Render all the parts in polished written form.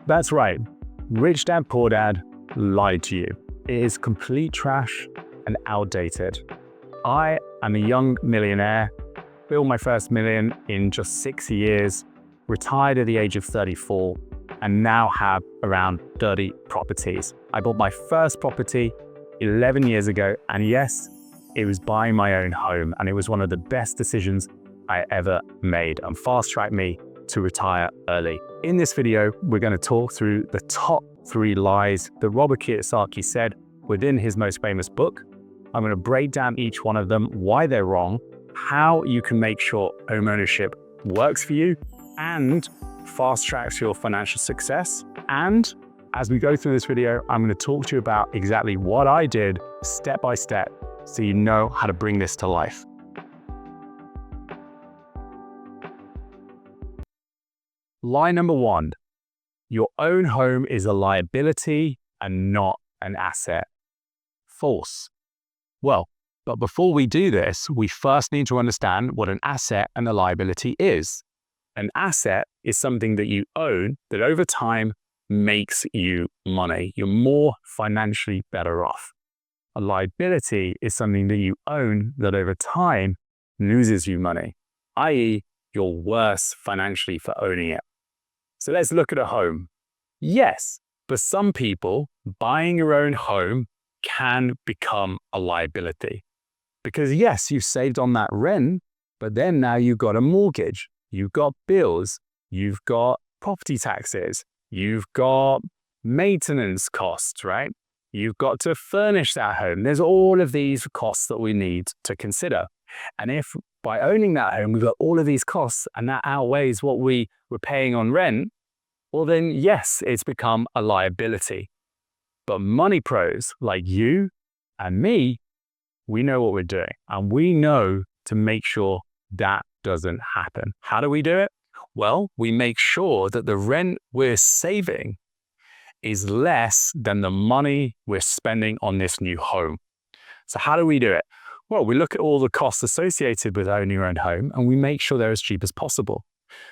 That's right. Rich Dad Poor Dad lied to you. It is complete trash and outdated. I am a young millionaire, built my first million in just 6 years, retired at the age of 34, and now have around 30 properties. I bought my first property 11 years ago, and yes, it was buying my own home, and it was one of the best decisions I ever made and fast-tracked me to retire early. In this video, we're going to talk through the top 3 lies that Robert Kiyosaki said within his most famous book. I'm going to break down each one of them, why they're wrong, how you can make sure homeownership works for you and fast tracks your financial success. And as we go through this video, I'm going to talk to you about exactly what I did step by step so you know how to bring this to life. Lie number 1, your own home is a liability and not an asset. False. Well, but before we do this, we first need to understand what an asset and a liability is. An asset is something that you own that over time makes you money. You're more financially better off. A liability is something that you own that over time loses you money, i.e., you're worse financially for owning it. So let's look at a home. Yes, for some people, buying your own home can become a liability. Because yes, you've saved on that rent, but then now you've got a mortgage, you've got bills, you've got property taxes, you've got maintenance costs, right? You've got to furnish that home. There's all of these costs that we need to consider. And if by owning that home, we've got all of these costs and that outweighs what we were paying on rent, well then yes, it's become a liability. But money pros like you and me, we know what we're doing and we know to make sure that doesn't happen. How do we do it? Well, we make sure that the rent we're saving is less than the money we're spending on this new home. So how do we do it? Well, we look at all the costs associated with owning your own home and we make sure they're as cheap as possible.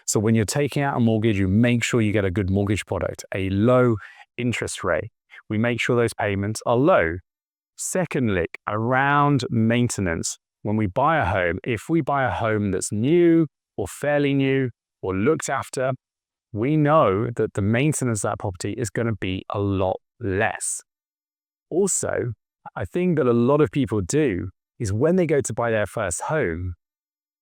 So when you're taking out a mortgage, you make sure you get a good mortgage product, a low interest rate. We make sure those payments are low. Secondly, around maintenance. When we buy a home, if we buy a home that's new or fairly new or looked after, we know that the maintenance of that property is going to be a lot less. Also, I think that a lot of people do is when they go to buy their first home,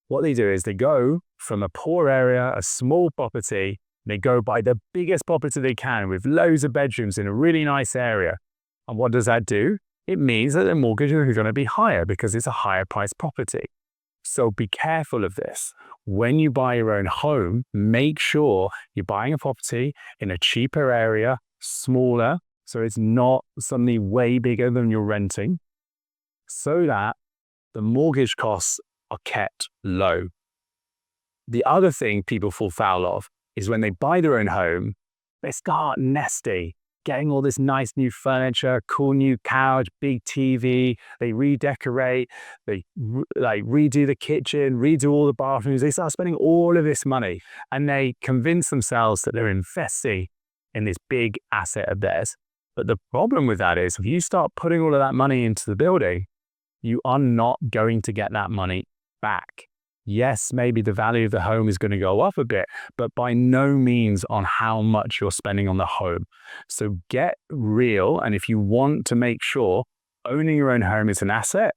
what they do is they go from a poor area, a small property, they go buy the biggest property they can with loads of bedrooms in a really nice area. And what does that do? It means that the mortgage is going to be higher because it's a higher priced property. So be careful of this. When you buy your own home, make sure you're buying a property in a cheaper area, smaller, so it's not suddenly way bigger than you're renting, so that the mortgage costs are kept low. The other thing people fall foul of is when they buy their own home, they start nesty, getting all this nice new furniture, cool new couch, big TV, they redecorate, they redo the kitchen, redo all the bathrooms, they start spending all of this money and they convince themselves that they're investing in this big asset of theirs. But the problem with that is if you start putting all of that money into the building, you are not going to get that money back. Yes, maybe the value of the home is going to go up a bit, but by no means on how much you're spending on the home. So get real. And if you want to make sure owning your own home is an asset,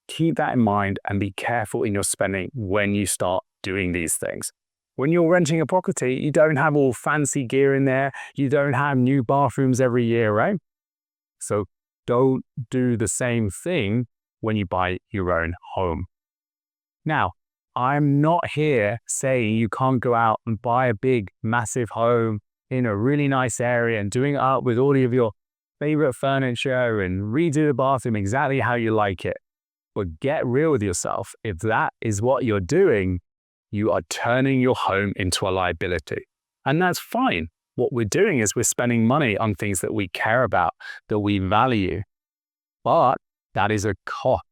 keep that in mind and be careful in your spending when you start doing these things. When you're renting a property, you don't have all fancy gear in there. You don't have new bathrooms every year, right? So don't do the same thing when you buy your own home. Now, I'm not here saying you can't go out and buy a big, massive home in a really nice area and doing it up with all of your favorite furniture and redo the bathroom exactly how you like it. But get real with yourself. If that is what you're doing, you are turning your home into a liability. And that's fine. What we're doing is we're spending money on things that we care about, that we value. But that is a cost.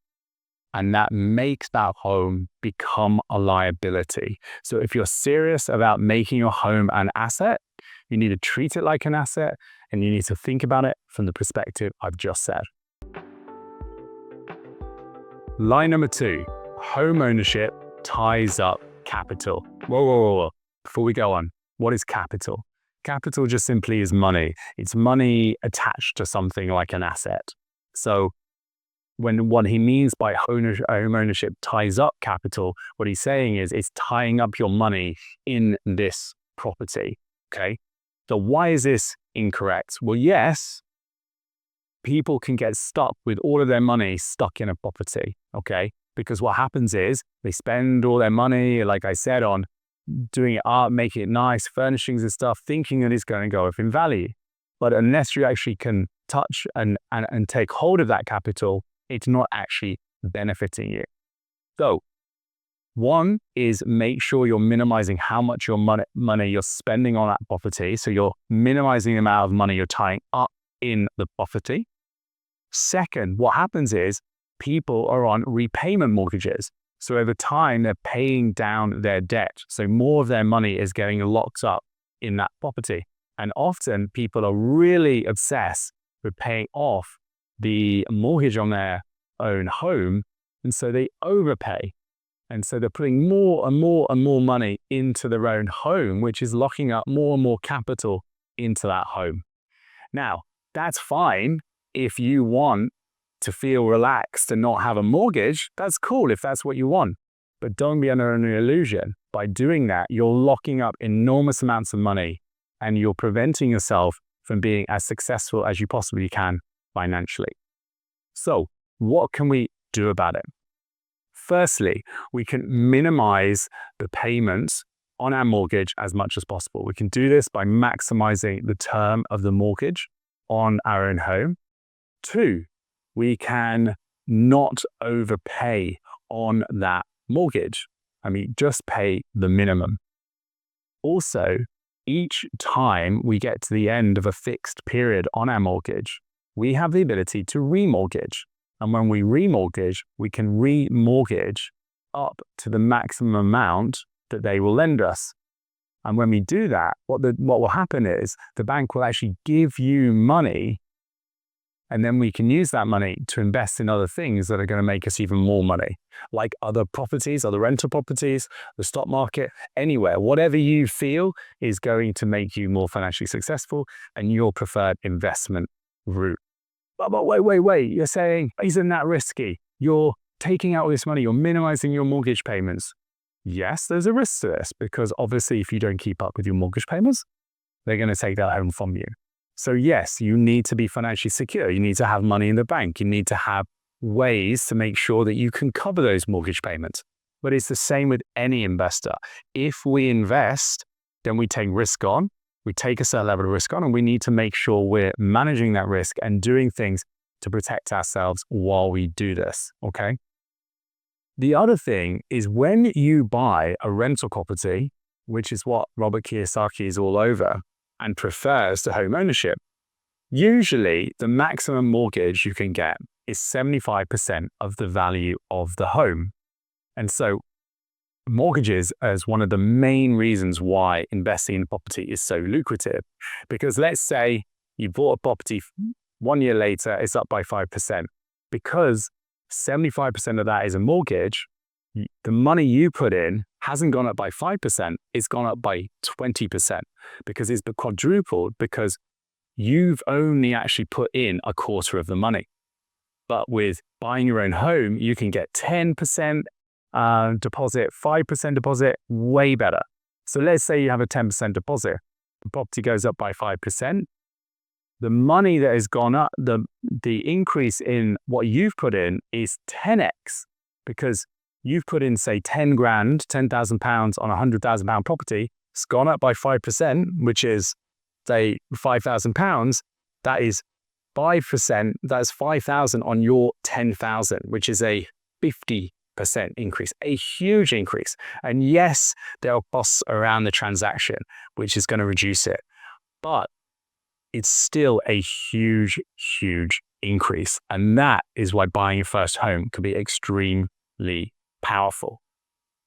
And that makes that home become a liability. So if you're serious about making your home an asset, You need to treat it like an asset, and you need to think about it from the perspective I've just said. Line number 2, home ownership ties up capital. Whoa. Before we go on, what is capital? Capital just simply is money. It's money attached to something like an asset. So what he means by home ownership ties up capital, what he's saying is it's tying up your money in this property, okay? So why is this incorrect? Well, yes, people can get stuck with all of their money stuck in a property, okay? Because what happens is they spend all their money, like I said, on doing it up, making it nice, furnishings and stuff, thinking that it's going to go up in value. But unless you actually can touch and take hold of that capital, it's not actually benefiting you. So one is make sure you're minimizing how much your money you're spending on that property. So you're minimizing the amount of money you're tying up in the property. Second, what happens is people are on repayment mortgages. So over time, they're paying down their debt. So more of their money is getting locked up in that property. And often people are really obsessed with paying off the mortgage on their own home. And so they overpay. And so they're putting more and more and more money into their own home, which is locking up more and more capital into that home. Now, that's fine if you want to feel relaxed and not have a mortgage. That's cool if that's what you want. But don't be under any illusion. By doing that, you're locking up enormous amounts of money and you're preventing yourself from being as successful as you possibly can financially. So, what can we do about it? Firstly, we can minimize the payments on our mortgage as much as possible. We can do this by maximizing the term of the mortgage on our own home. 2, we can not overpay on that mortgage. Just pay the minimum. Also, each time we get to the end of a fixed period on our mortgage, we have the ability to remortgage. And when we remortgage, we can remortgage up to the maximum amount that they will lend us. And when we do that, what will happen is the bank will actually give you money, and then we can use that money to invest in other things that are going to make us even more money, like other properties, other rental properties, the stock market, anywhere, whatever you feel is going to make you more financially successful and your preferred investment route. But wait, you're saying, isn't that risky? You're taking out all this money, you're minimizing your mortgage payments. Yes, there's a risk to this because obviously if you don't keep up with your mortgage payments, they're going to take that home from you. So yes, you need to be financially secure. You need to have money in the bank. You need to have ways to make sure that you can cover those mortgage payments. But it's the same with any investor. If we invest, then we take risk on. We take a certain level of risk on, and we need to make sure we're managing that risk and doing things to protect ourselves while we do this, okay? The other thing is when you buy a rental property, which is what Robert Kiyosaki is all over and prefers to home ownership, usually the maximum mortgage you can get is 75% of the value of the home. And so mortgages is one of the main reasons why investing in property is so lucrative. Because let's say you bought a property 1 year later, it's up by 5%. Because 75% of that is a mortgage, the money you put in hasn't gone up by 5%, it's gone up by 20% because it's quadrupled because you've only actually put in a quarter of the money. But with buying your own home, you can get 10% deposit, 5% deposit, way better. So let's say you have a 10% deposit, the property goes up by 5%. The money that has gone up, the increase in what you've put in is 10x because you've put in, say, 10 grand, £10,000 on a £100,000 property. It's gone up by 5%, which is, say, £5,000. That is 5%. That's 5,000 on your 10,000, which is a 50% increase, a huge increase. And yes, there are costs around the transaction, which is going to reduce it. But it's still a huge, huge increase. And that is why buying your first home can be extremely powerful.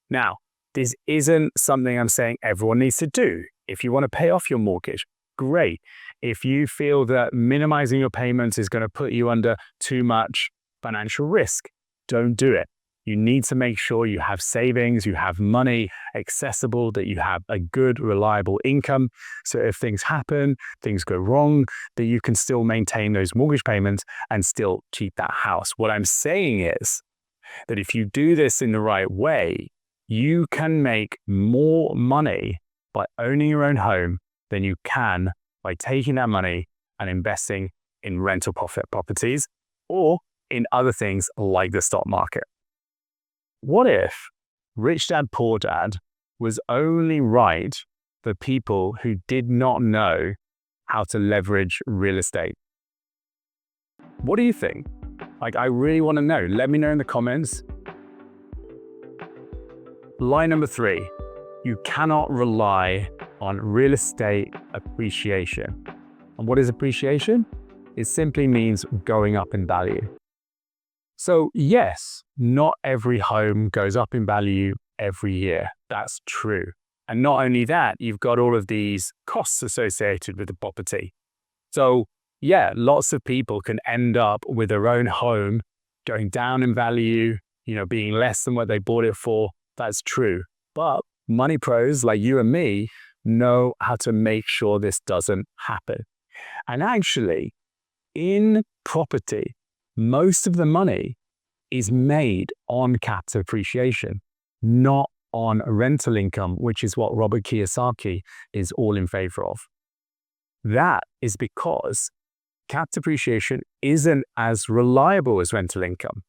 Now, this isn't something I'm saying everyone needs to do. If you want to pay off your mortgage, great. If you feel that minimizing your payments is going to put you under too much financial risk, don't do it. You need to make sure you have savings, you have money accessible, that you have a good, reliable income. So if things happen, things go wrong, that you can still maintain those mortgage payments and still keep that house. What I'm saying is that if you do this in the right way, you can make more money by owning your own home than you can by taking that money and investing in rental profit properties or in other things like the stock market. What if Rich Dad Poor Dad was only right for people who did not know how to leverage real estate? What do you think? I really want to know. Let me know in the comments. Line number 3, you cannot rely on real estate appreciation. And what is appreciation? It simply means going up in value. So yes, not every home goes up in value every year. That's true. And not only that, you've got all of these costs associated with the property. So yeah, lots of people can end up with their own home going down in value, being less than what they bought it for. That's true. But money pros like you and me know how to make sure this doesn't happen. And actually, in property, most of the money is made on capital appreciation, not on rental income, which is what Robert Kiyosaki is all in favor of. That is because capital appreciation isn't as reliable as rental income.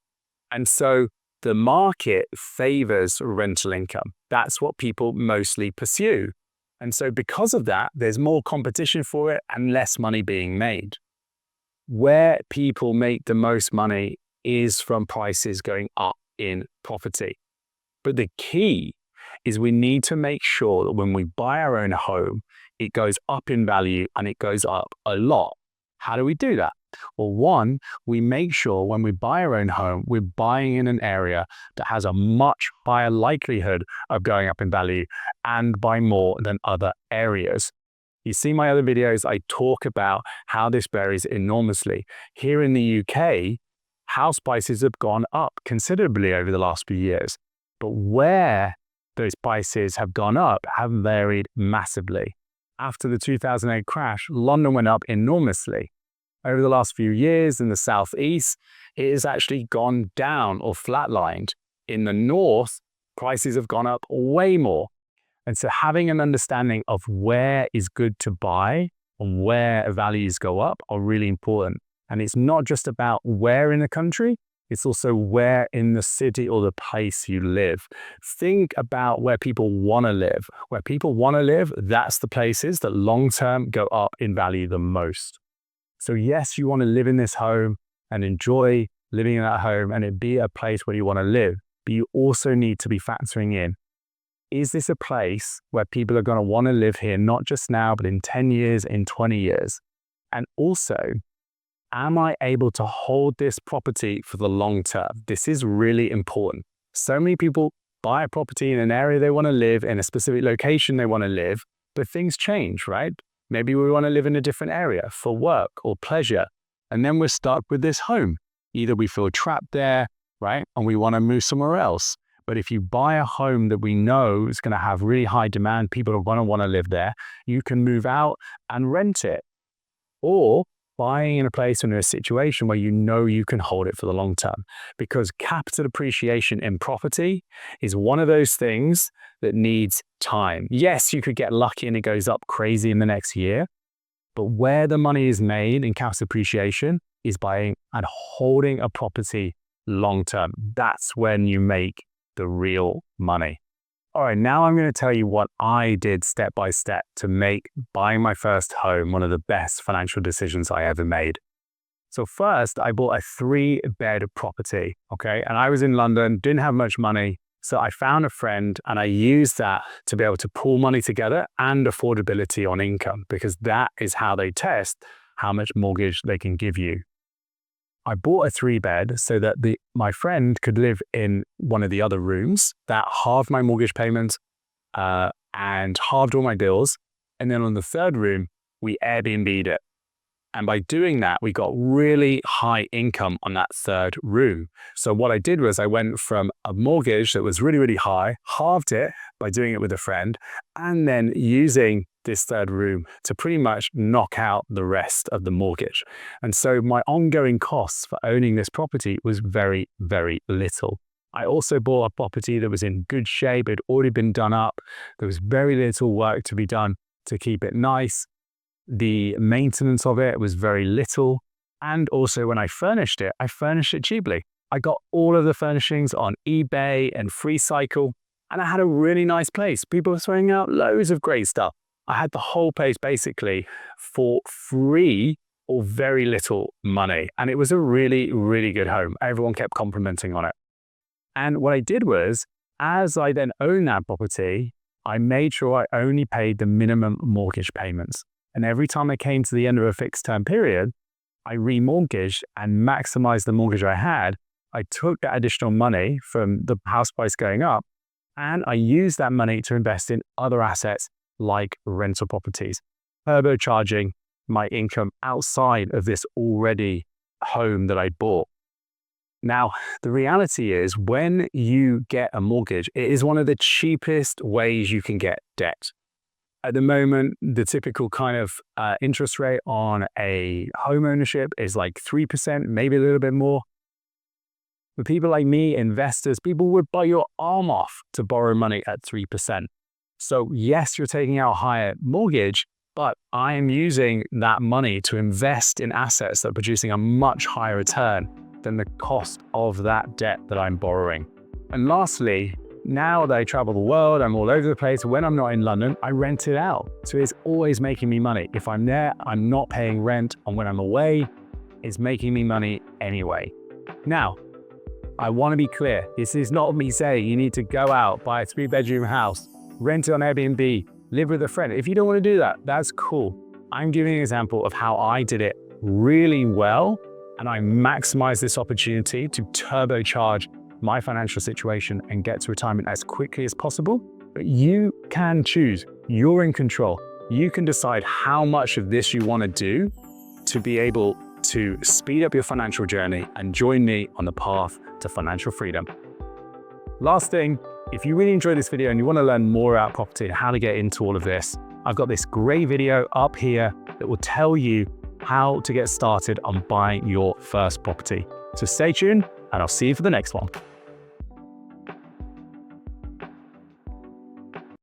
And so the market favors rental income. That's what people mostly pursue. And so because of that, there's more competition for it and less money being made. Where people make the most money is from prices going up in property. But the key is we need to make sure that when we buy our own home, it goes up in value and it goes up a lot. How do we do that? Well, one, we make sure when we buy our own home, we're buying in an area that has a much higher likelihood of going up in value and by more than other areas. You see my other videos, I talk about how this varies enormously. Here in the UK, house prices have gone up considerably over the last few years. But where those prices have gone up have varied massively. After the 2008 crash, London went up enormously. Over the last few years in the southeast, it has actually gone down or flatlined. In the north, prices have gone up way more. And so having an understanding of where is good to buy and where values go up are really important. And it's not just about where in the country, it's also where in the city or the place you live. Think about where people want to live. Where people want to live, that's the places that long-term go up in value the most. So yes, you want to live in this home and enjoy living in that home and it be a place where you want to live, but you also need to be factoring in, is this a place where people are going to want to live here, not just now, but in 10 years, in 20 years? And also, am I able to hold this property for the long term? This is really important. So many people buy a property in an area they want to live, in a specific location they want to live, but things change, right? Maybe we want to live in a different area for work or pleasure, and then we're stuck with this home. Either we feel trapped there, right, and we want to move somewhere else. But if you buy a home that we know is going to have really high demand, people are going to want to live there, you can move out and rent it. Or buying in a place or in a situation where you know you can hold it for the long term. Because capital appreciation in property is one of those things that needs time. Yes, you could get lucky and it goes up crazy in the next year, but where the money is made in capital appreciation is buying and holding a property long term. That's when you make the real money. All right, now I'm going to tell you what I did step by step to make buying my first home one of the best financial decisions I ever made. So first, I bought a 3-bed property, okay? And I was in London, didn't have much money. So I found a friend and I used that to be able to pool money together and affordability on income, because that is how they test how much mortgage they can give you. I bought a 3-bed so that my friend could live in one of the other rooms. That halved my mortgage payments and halved all my bills. And then on the third room, we Airbnb'd it. And by doing that, we got really high income on that third room. So what I did was I went from a mortgage that was really, really high, halved it by doing it with a friend, and then using this third room to pretty much knock out the rest of the mortgage. And so my ongoing costs for owning this property was very, very little. I also bought a property that was in good shape. It had already been done up. There was very little work to be done to keep it nice. The maintenance of it was very little. And also when I furnished it cheaply. I got all of the furnishings on eBay and FreeCycle, and I had a really nice place. People were throwing out loads of great stuff. I had the whole place basically for free or very little money. And it was a really, really good home. Everyone kept complimenting on it. And what I did was, as I then owned that property, I made sure I only paid the minimum mortgage payments. And every time I came to the end of a fixed term period, I remortgaged and maximized the mortgage I had. I took that additional money from the house price going up, and I used that money to invest in other assets like rental properties, turbocharging my income outside of this already home that I bought. Now, the reality is when you get a mortgage, it is one of the cheapest ways you can get debt. At the moment, the typical kind of interest rate on a home ownership is like 3%, maybe a little bit more. For people like me, investors, people would bite your arm off to borrow money at 3%. So yes, you're taking out a higher mortgage, but I am using that money to invest in assets that are producing a much higher return than the cost of that debt that I'm borrowing. And lastly, now that I travel the world, I'm all over the place. When I'm not in London, I rent it out. So it's always making me money. If I'm there, I'm not paying rent. And when I'm away, it's making me money anyway. Now, I want to be clear. This is not me saying you need to go out, buy a 3-bedroom house, rent it on Airbnb, live with a friend. If you don't want to do that, that's cool. I'm giving an example of how I did it really well. And I maximized this opportunity to turbocharge my financial situation and get to retirement as quickly as possible. But you can choose. You're in control. You can decide how much of this you want to do to be able to speed up your financial journey and join me on the path to financial freedom. Last thing, if you really enjoyed this video and you want to learn more about property and how to get into all of this, I've got this great video up here that will tell you how to get started on buying your first property. So stay tuned and I'll see you for the next one.